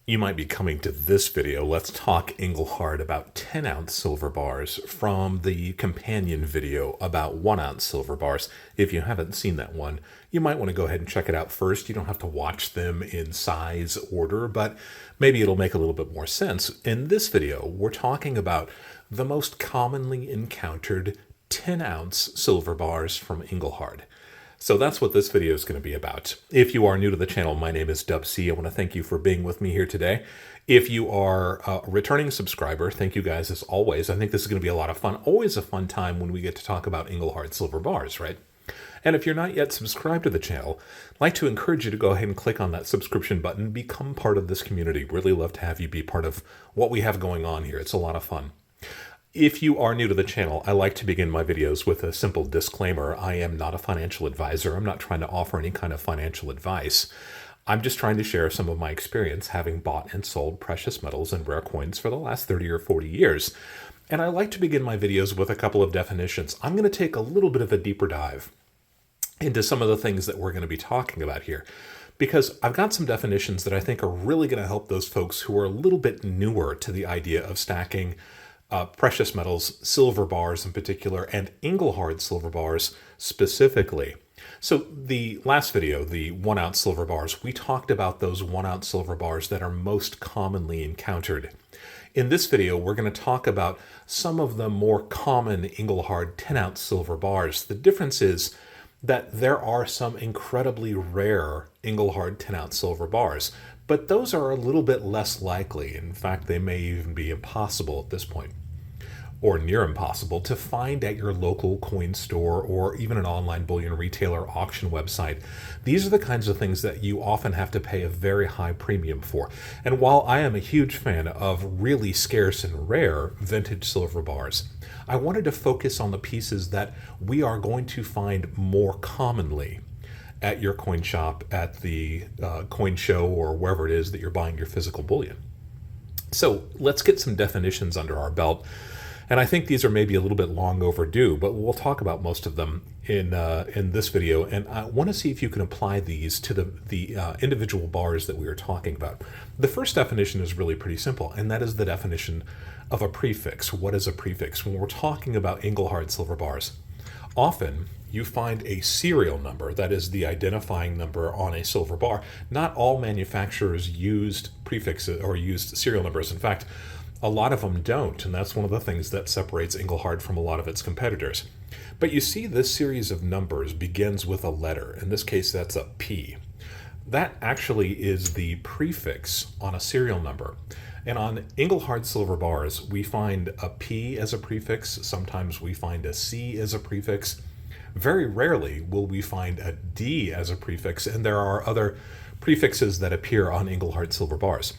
You might be coming to this video. Let's talk Engelhard about 10-ounce silver bars from the companion video about 1-ounce silver bars. If you haven't seen that one, you might want to go ahead and check it out first. You don't have to watch them in size order, but maybe it'll make a little bit more sense. In this video, we're talking about the most commonly encountered 10-ounce silver bars from Engelhard. So that's what this video is going to be about. If you are new to the channel, my name is Dub C. I want to thank you for being with me here today. If you are a returning subscriber, thank you guys as always. I think this is going to be a lot of fun. Always a fun time when we get to talk about Engelhard silver bars, right? And if you're not yet subscribed to the channel, I'd like to encourage you to go ahead and click on that subscription button, become part of this community. Really love to have you be part of what we have going on here. It's a lot of fun. If you are new to the channel, I like to begin my videos with a simple disclaimer. I am not a financial advisor. I'm not trying to offer any kind of financial advice. I'm just trying to share some of my experience having bought and sold precious metals and rare coins for the last 30 or 40 years. And I like to begin my videos with a couple of definitions. I'm going to take a little bit of a deeper dive into some of the things that we're going to be talking about here, because I've got some definitions that I think are really going to help those folks who are a little bit newer to the idea of stacking precious metals, silver bars in particular, and Engelhard silver bars specifically. So the last video, the 1-ounce silver bars, we talked about those 1-ounce silver bars that are most commonly encountered. In this video, we're going to talk about some of the more common Engelhard 10-ounce silver bars. The difference is that there are some incredibly rare Engelhard 10-ounce silver bars, but those are a little bit less likely. In fact, they may even be impossible at this point, or near impossible, to find at your local coin store or even an online bullion retailer auction website. These are the kinds of things that you often have to pay a very high premium for. And while I am a huge fan of really scarce and rare vintage silver bars, I wanted to focus on the pieces that we are going to find more commonly at your coin shop, at the coin show, or wherever it is that you're buying your physical bullion. So let's get some definitions under our belt. And I think these are maybe a little bit long overdue, but we'll talk about most of them in this video. And I want to see if you can apply these to the individual bars that we are talking about. The first definition is really pretty simple, and that is the definition of a prefix. What is a prefix? When we're talking about Engelhard silver bars, often you find a serial number, that is the identifying number on a silver bar. Not all manufacturers used prefixes or used serial numbers. In fact, a lot of them don't, and that's one of the things that separates Engelhard from a lot of its competitors. But you see, this series of numbers begins with a letter. In this case, that's a P. That actually is the prefix on a serial number. And on Engelhard silver bars, we find a P as a prefix. Sometimes we find a C as a prefix. Very rarely will we find a D as a prefix, and there are other prefixes that appear on Engelhard silver bars.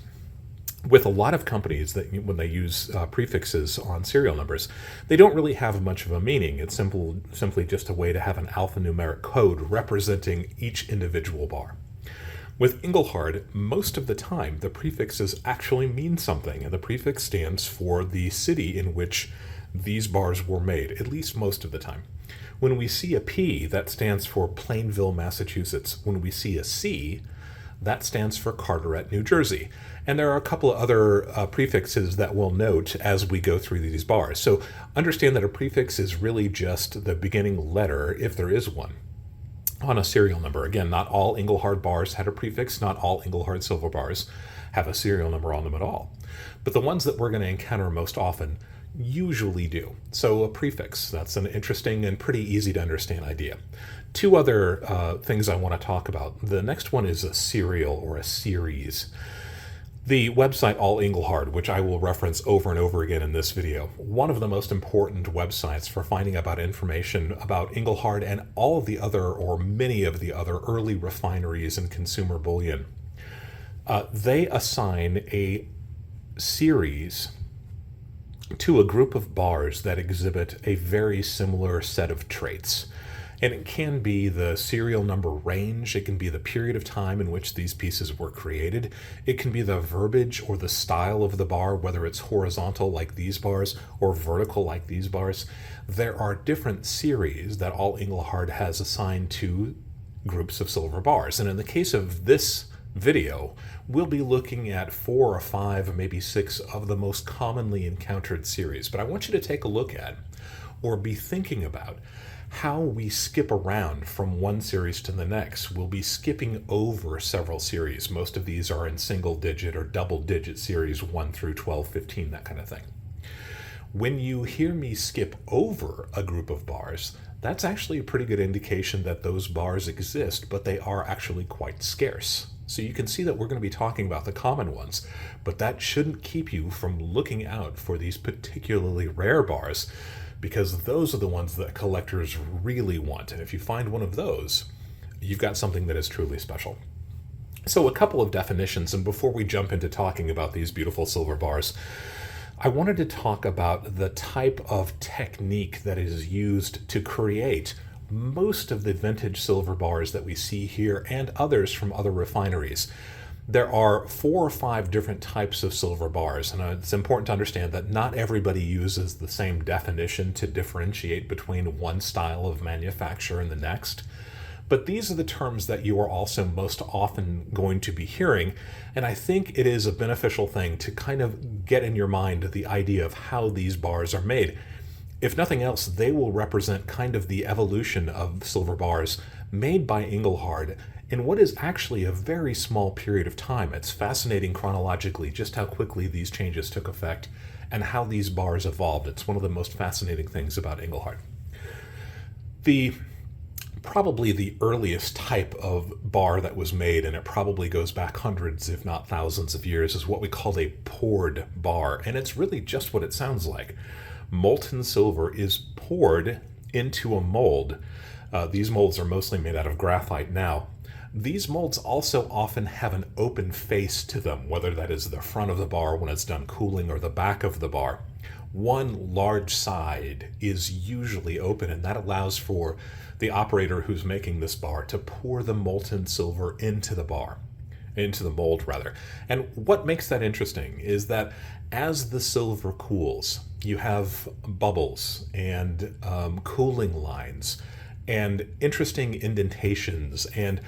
With a lot of companies, that when they use prefixes on serial numbers, they don't really have much of a meaning. It's simply just a way to have an alphanumeric code representing each individual bar. With Engelhard, most of the time, the prefixes actually mean something, and the prefix stands for the city in which these bars were made, at least most of the time. When we see a P, that stands for Plainville, Massachusetts. When we see a C, that stands for Carteret, New Jersey. And there are a couple of other prefixes that we'll note as we go through these bars. So understand that a prefix is really just the beginning letter, if there is one, on a serial number. Again, not all Engelhard bars had a prefix. Not all Engelhard silver bars have a serial number on them at all. But the ones that we're going to encounter most often usually do. So a prefix, that's an interesting and pretty easy to understand idea. Two other things I want to talk about. The next one is a serial or a series. The website All Engelhard, which I will reference over and over again in this video, one of the most important websites for finding about information about Engelhard and all of the other, or many of the other, early refineries and consumer bullion. They assign a series to a group of bars that exhibit a very similar set of traits. And it can be the serial number range, it can be the period of time in which these pieces were created, it can be the verbiage or the style of the bar, whether it's horizontal like these bars or vertical like these bars. There are different series that All Engelhard has assigned to groups of silver bars. And in the case of this video, we'll be looking at 4 or 5, maybe 6 of the most commonly encountered series. But I want you to take a look at, or be thinking about, how we skip around from one series to the next. We'll be skipping over several series. Most of these are in single digit or double digit series, 1 through 12, 15, that kind of thing. When you hear me skip over a group of bars, that's actually a pretty good indication that those bars exist, but they are actually quite scarce. So you can see that we're going to be talking about the common ones, but that shouldn't keep you from looking out for these particularly rare bars, because those are the ones that collectors really want. And if you find one of those, you've got something that is truly special. So a couple of definitions, and before we jump into talking about these beautiful silver bars, I wanted to talk about the type of technique that is used to create most of the vintage silver bars that we see here and others from other refineries. There are 4 or 5 different types of silver bars, and it's important to understand that not everybody uses the same definition to differentiate between one style of manufacture and the next. But these are the terms that you are also most often going to be hearing, and I think it is a beneficial thing to kind of get in your mind the idea of how these bars are made. If nothing else, they will represent kind of the evolution of silver bars made by Engelhard in what is actually a very small period of time. It's fascinating chronologically just how quickly these changes took effect and how these bars evolved. It's one of the most fascinating things about Engelhard. Probably the earliest type of bar that was made, and it probably goes back hundreds if not thousands of years, is what we call a poured bar, and it's really just what it sounds like. Molten silver is poured into a mold. These molds are mostly made out of graphite now. These molds also often have an open face to them, whether that is the front of the bar when it's done cooling or the back of the bar. One large side is usually open, and that allows for the operator who's making this bar to pour the molten silver into the mold rather. And what makes that interesting is that as the silver cools, you have bubbles and cooling lines and interesting indentations, and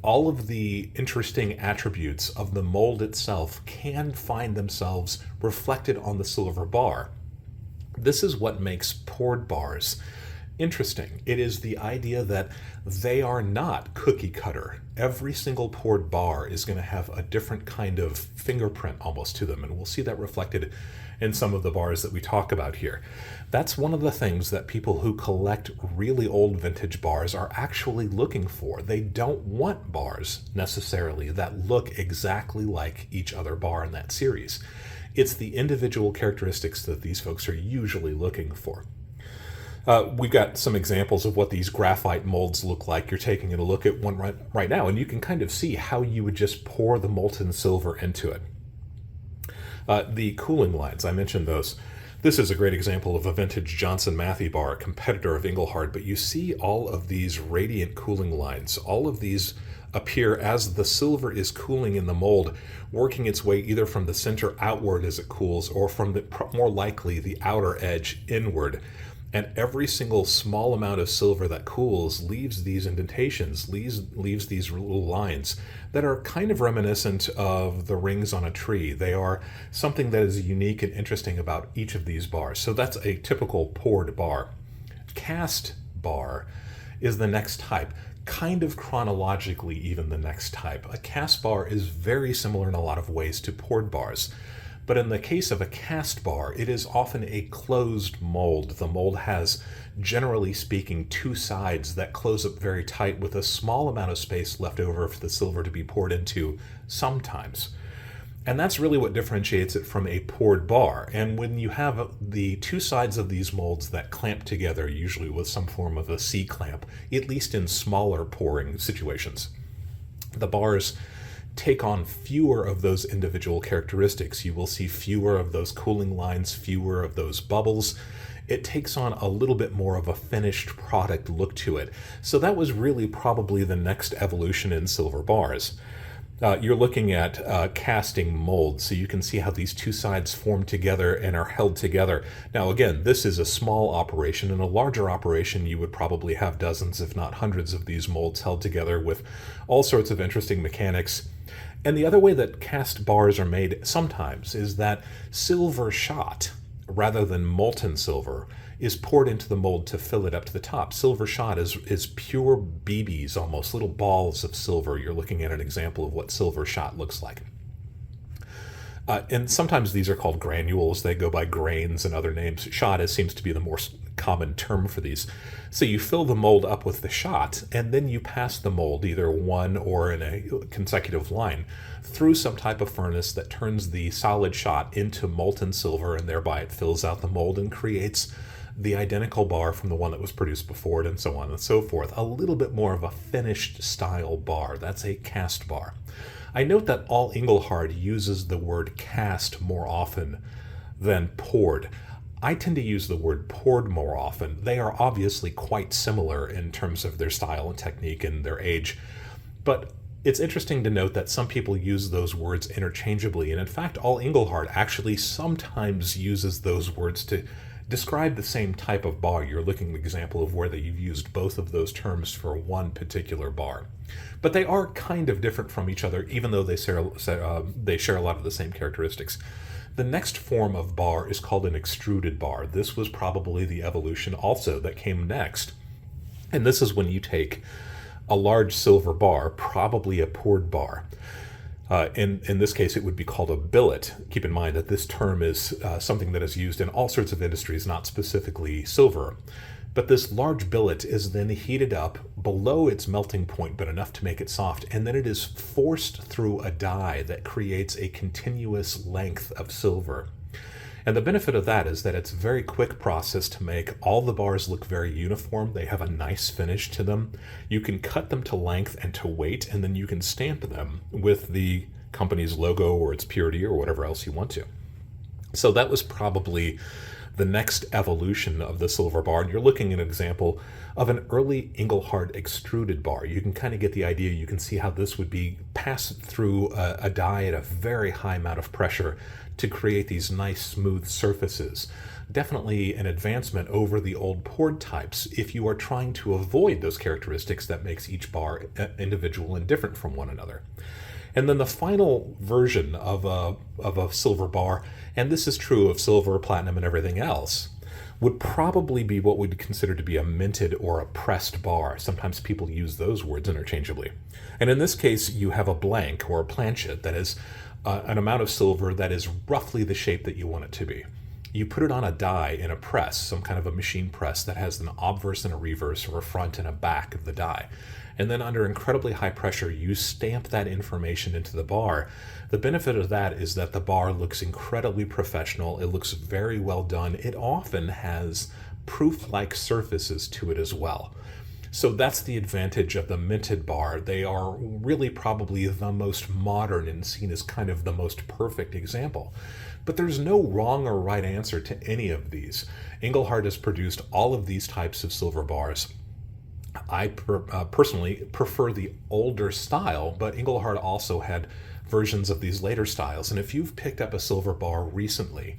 all of the interesting attributes of the mold itself can find themselves reflected on the silver bar. This is what makes poured bars interesting. It is the idea that they are not cookie cutter. Every single poured bar is going to have a different kind of fingerprint almost to them, and we'll see that reflected in some of the bars that we talk about here. That's one of the things that people who collect really old vintage bars are actually looking for. They don't want bars necessarily that look exactly like each other bar in that series. It's the individual characteristics that these folks are usually looking for. We've got some examples of what these graphite molds look like. You're taking a look at one right now, and you can kind of see how you would just pour the molten silver into it. The cooling lines, I mentioned those. This is a great example of a vintage Johnson Matthey bar, a competitor of Engelhard, but you see all of these radiant cooling lines. All of these appear as the silver is cooling in the mold, working its way either from the center outward as it cools, or from the more likely the outer edge inward. And every single small amount of silver that cools leaves these indentations, leaves these little lines that are kind of reminiscent of the rings on a tree. They are something that is unique and interesting about each of these bars. So that's a typical poured bar. Cast bar is the next type, kind of chronologically even the next type. A cast bar is very similar in a lot of ways to poured bars. But in the case of a cast bar, it is often a closed mold. The mold has, generally speaking, 2 sides that close up very tight with a small amount of space left over for the silver to be poured into sometimes. And that's really what differentiates it from a poured bar. And when you have the 2 sides of these molds that clamp together, usually with some form of a C-clamp, at least in smaller pouring situations, the bars take on fewer of those individual characteristics. You will see fewer of those cooling lines, fewer of those bubbles. It takes on a little bit more of a finished product look to it. So that was really probably the next evolution in silver bars. You're looking at casting molds, so you can see how these two sides form together and are held together. Now, again, this is a small operation. In a larger operation, you would probably have dozens, if not hundreds, of these molds held together with all sorts of interesting mechanics. And the other way that cast bars are made sometimes is that silver shot, rather than molten silver, is poured into the mold to fill it up to the top. Silver shot is pure BBs, almost little balls of silver. You're looking at an example of what silver shot looks like. And sometimes these are called granules. They go by grains and other names. Shot seems to be the more common term for these. So you fill the mold up with the shot, and then you pass the mold, either one or in a consecutive line, through some type of furnace that turns the solid shot into molten silver, and thereby it fills out the mold and creates the identical bar from the one that was produced before it, and so on and so forth. A little bit more of a finished style bar. That's a cast bar. I note that all Engelhard uses the word cast more often than poured. I tend to use the word poured more often. They are obviously quite similar in terms of their style and technique and their age, but it's interesting to note that some people use those words interchangeably, and in fact, all Engelhard actually sometimes uses those words to describe the same type of bar. You're looking at an example of where you've used both of those terms for one particular bar. But they are kind of different from each other, even though they share a lot of the same characteristics. The next form of bar is called an extruded bar. This was probably the evolution also that came next. And this is when you take a large silver bar, probably a poured bar. In this case, it would be called a billet. Keep in mind that this term is something that is used in all sorts of industries, not specifically silver. But this large billet is then heated up below its melting point, but enough to make it soft, and then it is forced through a die that creates a continuous length of silver. And the benefit of that is that it's a very quick process to make. All the bars look very uniform. They have a nice finish to them. You can cut them to length and to weight, and then you can stamp them with the company's logo or its purity or whatever else you want to. So that was probably the next evolution of the silver bar. And you're looking at an example of an early Engelhard extruded bar. You can kind of get the idea. You can see how this would be passed through a die at a very high amount of pressure to create these nice smooth surfaces. Definitely an advancement over the old poured types if you are trying to avoid those characteristics that makes each bar individual and different from one another. And then the final version of a silver bar, and this is true of silver, platinum, and everything else, would probably be what we'd consider to be a minted or a pressed bar. Sometimes people use those words interchangeably. And in this case, you have a blank or a planchet that is an amount of silver that is roughly the shape that you want it to be. You put it on a die in a press, some kind of a machine press that has an obverse and a reverse, or a front and a back of the die. And then under incredibly high pressure, you stamp that information into the bar. The benefit of that is that the bar looks incredibly professional. It looks very well done. It often has proof-like surfaces to it as well. So that's the advantage of the minted bar. They are really probably the most modern and seen as kind of the most perfect example. But there's no wrong or right answer to any of these. Engelhard has produced all of these types of silver bars. I personally prefer the older style, but Engelhard also had versions of these later styles. And if you've picked up a silver bar recently,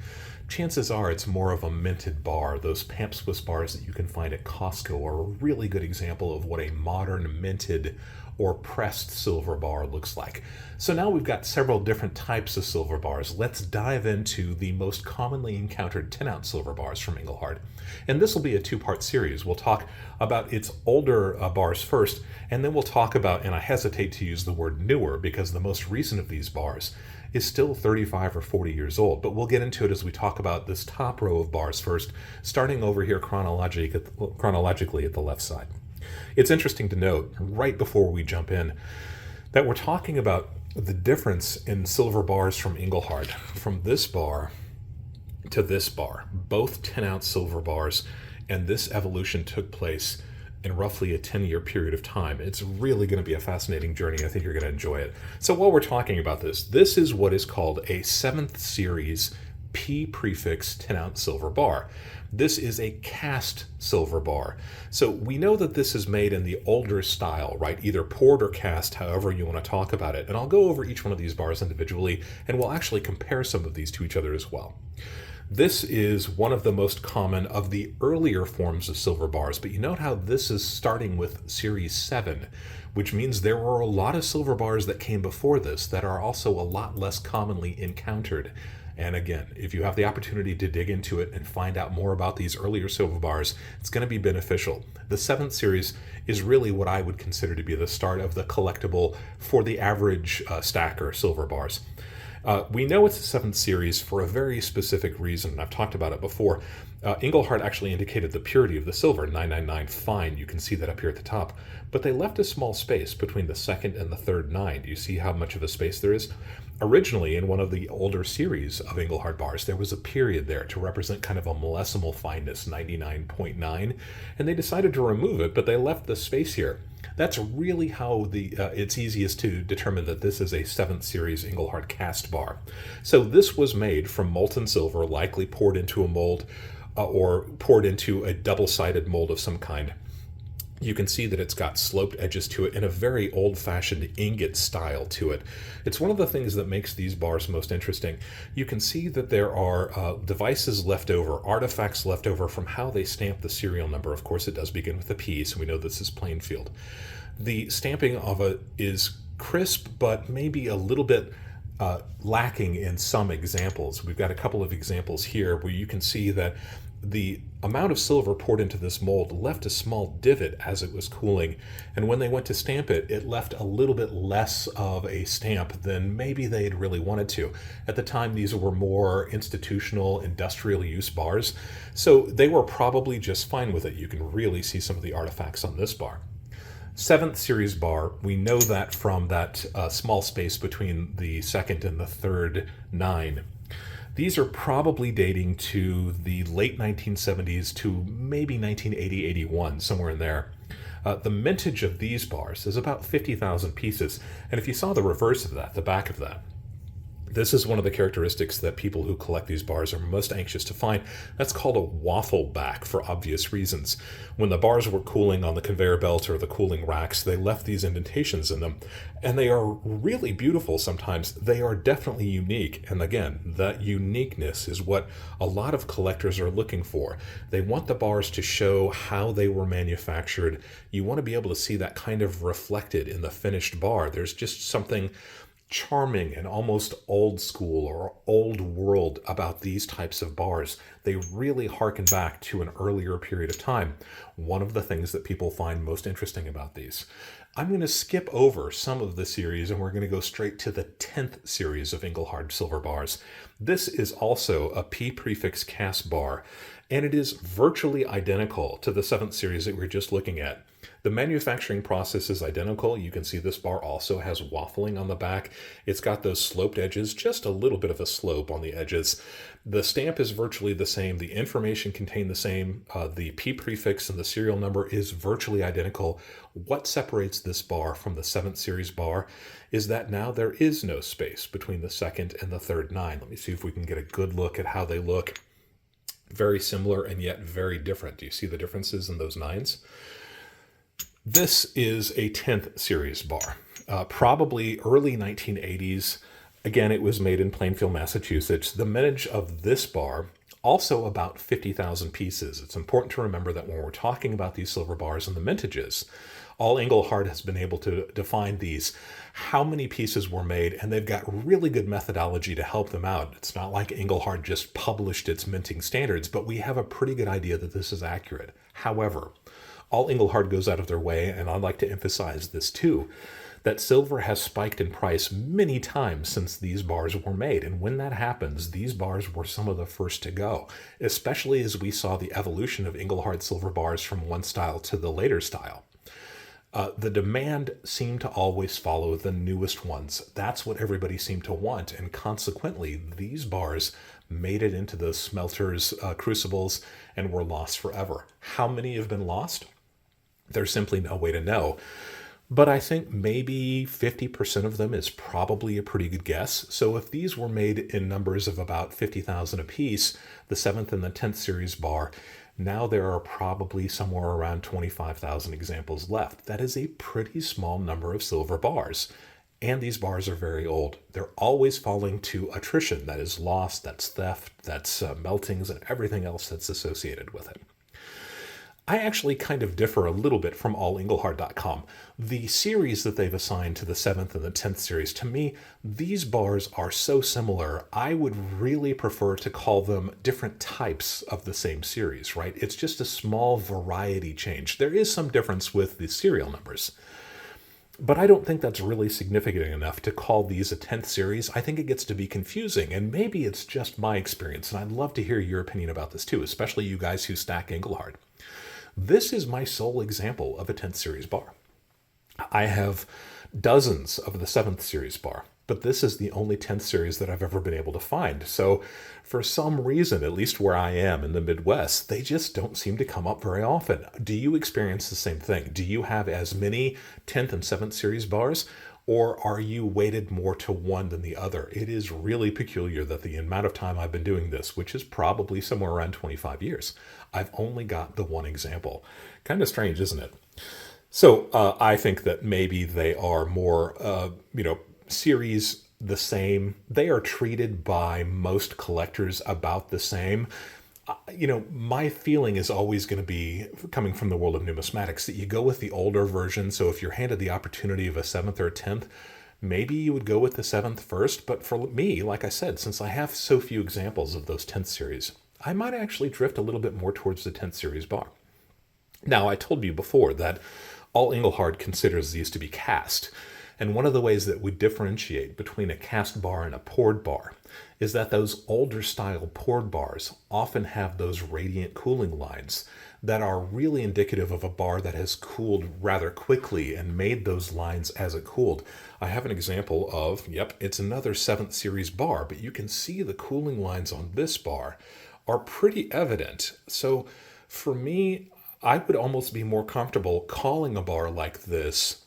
chances are it's more of a minted bar. Those Pamp Swiss bars that you can find at Costco are a really good example of what a modern minted or pressed silver bar looks like. So now we've got several different types of silver bars. Let's dive into the most commonly encountered 10-ounce silver bars from Engelhard. And this will be a two-part series. We'll talk about its older bars first, and then we'll talk about, and I hesitate to use the word newer because the most recent of these bars is still 35 or 40 years old, but we'll get into it as we talk about this top row of bars first, starting over here chronologically at the left side. It's interesting to note, right before we jump in, that we're talking about the difference in silver bars from Engelhard, from this bar to this bar, both 10-ounce silver bars, and this evolution took place in roughly a 10-year period of time. It's really going to be a fascinating journey. I think you're going to enjoy it. So while we're talking about this is what is called a 7th series P prefix 10-ounce silver bar. This is a cast silver bar. So we know that this is made in the older style, right? Either poured or cast, however you want to talk about it. And I'll go over each one of these bars individually, and we'll actually compare some of these to each other as well. This is one of the most common of the earlier forms of silver bars, but you note how this is starting with Series 7, which means there were a lot of silver bars that came before this that are also a lot less commonly encountered. And again, if you have the opportunity to dig into it and find out more about these earlier silver bars, it's going to be beneficial. The 7th series is really what I would consider to be the start of the collectible for the average stacker silver bars. We know it's the 7th series for a very specific reason. I've talked about it before. Engelhard actually indicated the purity of the silver, 999 fine. You can see that up here at the top. But they left a small space between the 2nd and the 3rd 9. Do you see how much of a space there is? Originally, in one of the older series of Engelhard bars, there was a period there to represent kind of a millesimal fineness, 99.9, and they decided to remove it, but they left the space here. That's really how it's easiest to determine that this is a 7th series Engelhard cast bar. So this was made from molten silver, likely poured into a mold or poured into a double-sided mold of some kind. You can see that it's got sloped edges to it and a very old-fashioned ingot style to it. It's one of the things that makes these bars most interesting. You can see that there are devices left over, artifacts left over from how they stamped the serial number. Of course, it does begin with a P, so we know this is Plainfield. The stamping of it is crisp, but maybe a little bit lacking in some examples. We've got a couple of examples here where you can see that the amount of silver poured into this mold left a small divot as it was cooling, and when they went to stamp it, it left a little bit less of a stamp than maybe they had really wanted to. At the time, these were more institutional, industrial use bars, so they were probably just fine with it. You can really see some of the artifacts on this bar. 7th series bar, we know that from that small space between the 2nd and the 3rd 9. These are probably dating to the late 1970s to maybe 1980-81, somewhere in there. The mintage of these bars is about 50,000 pieces, and if you saw the reverse of that, the back of that, this is one of the characteristics that people who collect these bars are most anxious to find. That's called a waffle back for obvious reasons. When the bars were cooling on the conveyor belt or the cooling racks, they left these indentations in them, and they are really beautiful sometimes. They are definitely unique, and again, that uniqueness is what a lot of collectors are looking for. They want the bars to show how they were manufactured. You want to be able to see that kind of reflected in the finished bar. There's just something charming and almost old school or old world about these types of bars. They really harken back to an earlier period of time. One of the things that people find most interesting about these. I'm going to skip over some of the series and we're going to go straight to the 10th series of Engelhard silver bars. This is also a P prefix cast bar, and it is virtually identical to the 7th series that we're just looking at. The manufacturing process is identical. You can see this bar also has waffling on the back. It's got those sloped edges, just a little bit of a slope on the edges. The stamp is virtually the same. The information contained the same. The P prefix and the serial number is virtually identical. What separates this bar from the 7th series bar is that now there is no space between the 2nd and the 3rd 9. Let me see if we can get a good look at how they look. Very similar and yet very different. Do you see the differences in those 9s? This is a 10th series bar, probably early 1980s. Again, it was made in Plainfield, Massachusetts. The mintage of this bar, also about 50,000 pieces. It's important to remember that when we're talking about these silver bars and the mintages, all Engelhard has been able to define these, how many pieces were made, and they've got really good methodology to help them out. It's not like Engelhard just published its minting standards, but we have a pretty good idea that this is accurate. However, all Engelhard goes out of their way, and I'd like to emphasize this too, that silver has spiked in price many times since these bars were made. And when that happens, these bars were some of the first to go, especially as we saw the evolution of Engelhard silver bars from one style to the later style. The demand seemed to always follow the newest ones. That's what everybody seemed to want, and consequently, these bars made it into the smelters' crucibles and were lost forever. How many have been lost? There's simply no way to know. but I think maybe 50% of them is probably a pretty good guess. So if these were made in numbers of about 50,000 apiece, the 7th and the 10th series bar, now there are probably somewhere around 25,000 examples left. That is a pretty small number of silver bars. And these bars are very old. They're always falling to attrition. That is loss, that's theft, that's meltings, and everything else that's associated with it. I actually kind of differ a little bit from allengelhard.com. The series that they've assigned to the 7th and the 10th series, to me, these bars are so similar, I would really prefer to call them different types of the same series, right? It's just a small variety change. There is some difference with the serial numbers, but I don't think that's really significant enough to call these a 10th series. I think it gets to be confusing, and maybe it's just my experience, and I'd love to hear your opinion about this too, especially you guys who stack Engelhard. This is my sole example of a 10th series bar. I have dozens of the 7th series bar, but this is the only 10th series that I've ever been able to find. So for some reason, at least where I am in the Midwest, they just don't seem to come up very often. Do you experience the same thing? Do you have as many 10th and 7th series bars, or are you weighted more to one than the other? It is really peculiar that the amount of time I've been doing this, which is probably somewhere around 25 years, I've only got the one example. Kind of strange, isn't it? So I think that maybe they are more, series the same. They are treated by most collectors about the same. My feeling is always going to be, coming from the world of numismatics, that you go with the older version. So if you're handed the opportunity of a 7th or a 10th, maybe you would go with the 7th first. But for me, like I said, since I have so few examples of those 10th series, I might actually drift a little bit more towards the 10th series bar. Now, I told you before that all Engelhard considers these to be cast. And one of the ways that we differentiate between a cast bar and a poured bar is that those older style poured bars often have those radiant cooling lines that are really indicative of a bar that has cooled rather quickly and made those lines as it cooled. I have an example of, it's another 7th series bar, but you can see the cooling lines on this bar are pretty evident. So for me, I would almost be more comfortable calling a bar like this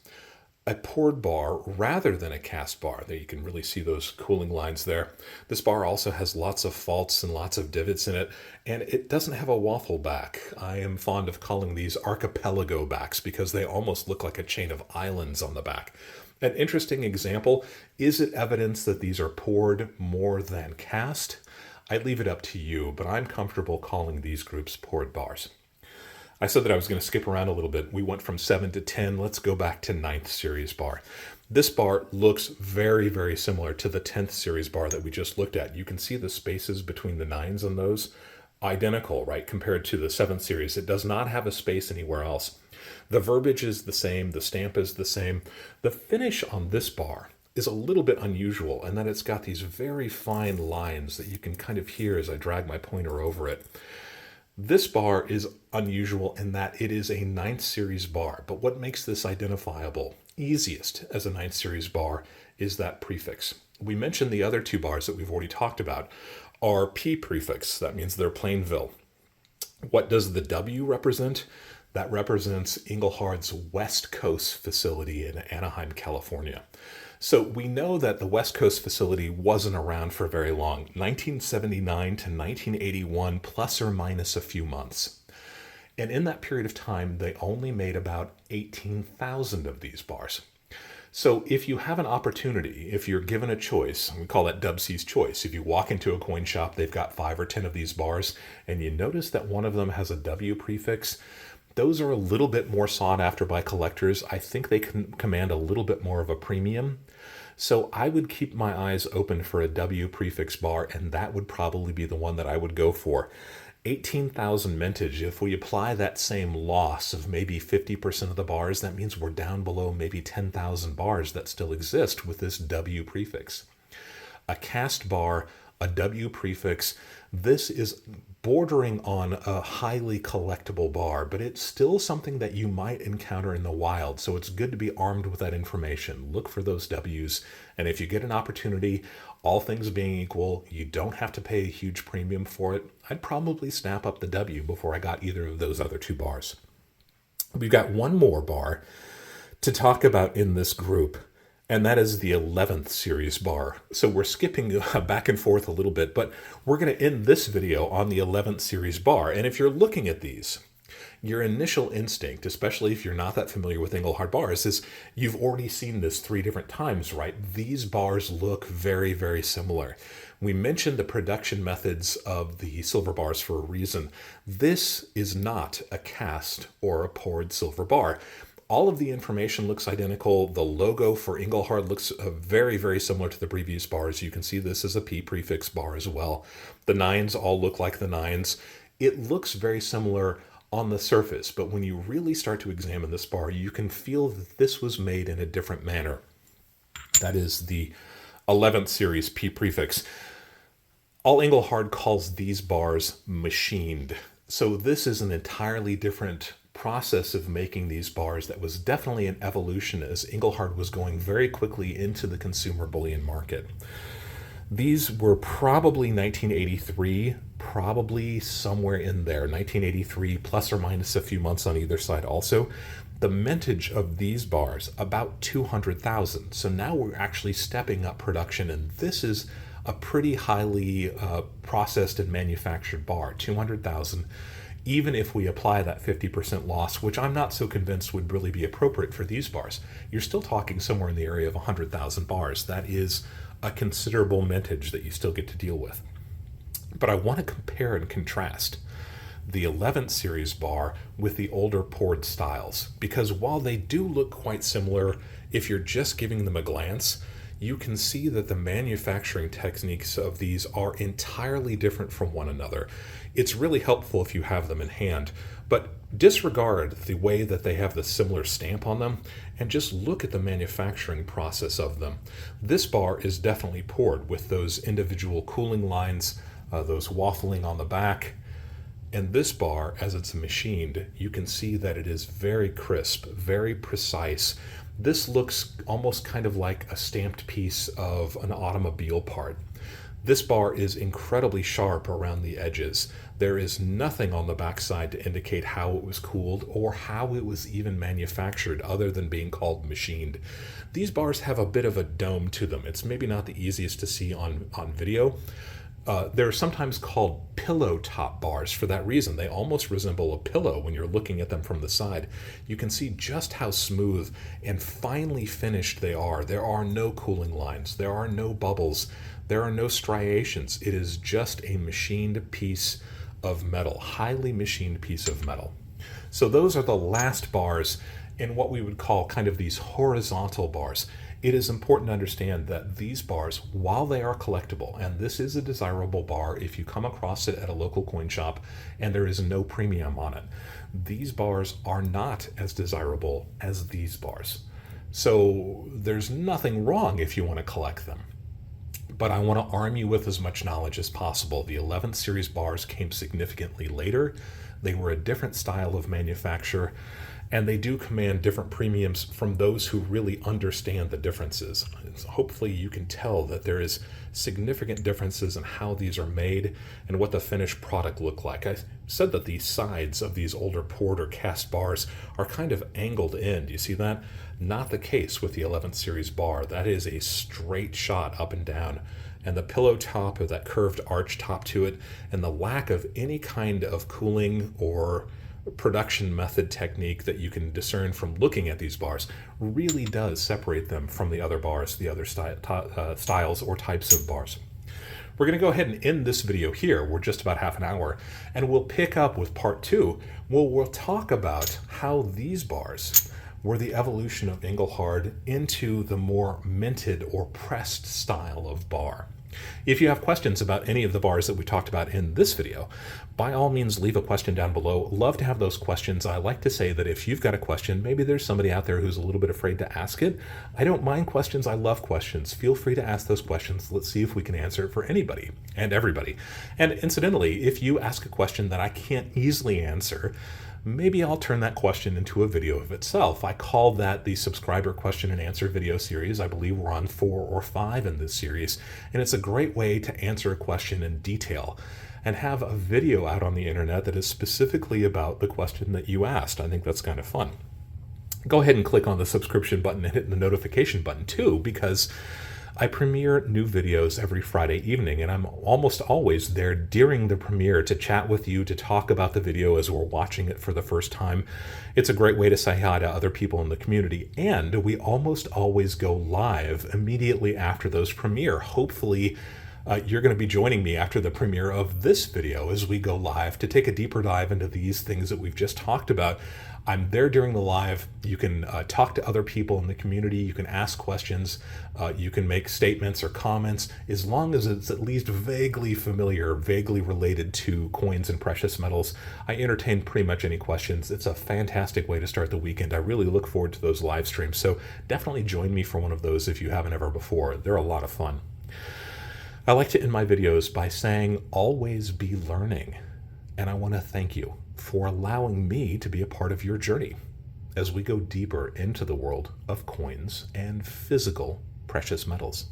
a poured bar rather than a cast bar. There you can really see those cooling lines there. This bar also has lots of faults and lots of divots in it, and it doesn't have a waffle back. I am fond of calling these archipelago backs because they almost look like a chain of islands on the back. An interesting example, is it evidence that these are poured more than cast? I leave it up to you, but I'm comfortable calling these groups poured bars. I said that I was going to skip around a little bit. We went from 7 to 10. Let's go back to 9th series bar. This bar looks very, very similar to the 10th series bar that we just looked at. You can see the spaces between the 9s and those. Identical, right, compared to the 7th series. It does not have a space anywhere else. The verbiage is the same. The stamp is the same. The finish on this bar is a little bit unusual in that it's got these very fine lines that you can kind of hear as I drag my pointer over it. This bar is unusual in that it is a 9th series bar, but what makes this identifiable easiest as a 9th series bar is that prefix. We mentioned the other two bars that we've already talked about are P prefix. That means they're Plainville. What does the W represent? That represents Engelhard's West Coast facility in Anaheim, California. So we know that the West Coast facility wasn't around for very long, 1979 to 1981, plus or minus a few months. And in that period of time, they only made about 18,000 of these bars. So if you have an opportunity, if you're given a choice, we call that Dubsey's choice. If you walk into a coin shop, they've got 5 or 10 of these bars, and you notice that one of them has a W prefix, those are a little bit more sought after by collectors. I think they can command a little bit more of a premium. So I would keep my eyes open for a W prefix bar, and that would probably be the one that I would go for. 18,000 mintage, if we apply that same loss of maybe 50% of the bars, that means we're down below maybe 10,000 bars that still exist with this W prefix. A cast bar, a W prefix, this is bordering on a highly collectible bar, but it's still something that you might encounter in the wild, so it's good to be armed with that information. Look for those W's, and if you get an opportunity, all things being equal, you don't have to pay a huge premium for it. I'd probably snap up the W before I got either of those other two bars. We've got one more bar, to talk about in this group, and that is the 11th series bar. So we're skipping back and forth a little bit, but we're going to end this video on the 11th series bar. And if you're looking at these, your initial instinct, especially if you're not that familiar with Engelhard bars, is you've already seen this 3 different times, right? These bars look very, very similar. We mentioned the production methods of the silver bars for a reason. This is not a cast or a poured silver bar. All of the information looks identical. The logo for Engelhard looks very, very similar to the previous bars. You can see this is a P prefix bar as well. The 9s all look like the 9s. It looks very similar on the surface, but when you really start to examine this bar, you can feel that this was made in a different manner. That is the 11th series P prefix. All Engelhard calls these bars machined. So this is an entirely different process of making these bars that was definitely an evolution as Engelhard was going very quickly into the consumer bullion market. These were probably 1983, probably somewhere in there, 1983 plus or minus a few months on either side also. The mintage of these bars, about 200,000. So now we're actually stepping up production, and this is a pretty highly processed and manufactured bar, 200,000. Even if we apply that 50% loss, which I'm not so convinced would really be appropriate for these bars, you're still talking somewhere in the area of 100,000 bars. That is a considerable mintage that you still get to deal with. But I want to compare and contrast the 11th series bar with the older poured styles, because while they do look quite similar, if you're just giving them a glance, you can see that the manufacturing techniques of these are entirely different from one another. It's really helpful if you have them in hand, but disregard the way that they have the similar stamp on them and just look at the manufacturing process of them. This bar is definitely poured with those individual cooling lines, those waffling on the back. And this bar, as it's machined, you can see that it is very crisp, very precise. This looks almost kind of like a stamped piece of an automobile part. This bar is incredibly sharp around the edges. There is nothing on the backside to indicate how it was cooled or how it was even manufactured other than being called machined. These bars have a bit of a dome to them. It's maybe not the easiest to see on video. They're sometimes called pillow top bars for that reason. They almost resemble a pillow when you're looking at them from the side. You can see just how smooth and finely finished they are. There are no cooling lines. There are no bubbles. There are no striations. It is just a machined piece of metal, highly machined piece of metal. So those are the last bars in what we would call kind of these horizontal bars. It is important to understand that these bars, while they are collectible, and this is a desirable bar if you come across it at a local coin shop and there is no premium on it, these bars are not as desirable as these bars. So there's nothing wrong if you want to collect them. But I want to arm you with as much knowledge as possible. The 11th series bars came significantly later. They were a different style of manufacture, and they do command different premiums from those who really understand the differences. So hopefully you can tell that there is significant differences in how these are made and what the finished product look like. I said that the sides of these older poured or cast bars are kind of angled in. Do you see that? Not the case with the 11th series bar. That is a straight shot up and down. And the pillow top or that curved arch top to it, and the lack of any kind of cooling or production method technique that you can discern from looking at these bars really does separate them from the other bars, the other styles or types of bars. We're going to go ahead and end this video here. We're just about half an hour, and we'll pick up with part 2. We'll talk about how these bars were the evolution of Engelhard into the more minted or pressed style of bar. If you have questions about any of the bars that we talked about in this video, by all means leave a question down below. Love to have those questions. I like to say that if you've got a question, maybe there's somebody out there who's a little bit afraid to ask it. I don't mind questions. I love questions. Feel free to ask those questions. Let's see if we can answer it for anybody and everybody. And incidentally, if you ask a question that I can't easily answer, maybe I'll turn that question into a video of itself. I call that the subscriber question and answer video series. I believe we're on 4 or 5 in this series, and it's a great way to answer a question in detail and have a video out on the internet that is specifically about the question that you asked. I think that's kind of fun. go ahead and click on the subscription button and hit the notification button too, because I premiere new videos every Friday evening, and I'm almost always there during the premiere to chat with you, to talk about the video as we're watching it for the first time. It's a great way to say hi to other people in the community, and we almost always go live immediately after those premiere. Hopefully, you're going to be joining me after the premiere of this video as we go live to take a deeper dive into these things that we've just talked about. I'm there during the live. You can talk to other people in the community. You can ask questions. You can make statements or comments, as long as it's at least vaguely familiar, vaguely related to coins and precious metals. I entertain pretty much any questions. It's a fantastic way to start the weekend. I really look forward to those live streams. So definitely join me for one of those if you haven't ever before. They're a lot of fun. I like to end my videos by saying, always be learning. And I want to thank you for allowing me to be a part of your journey as we go deeper into the world of coins and physical precious metals.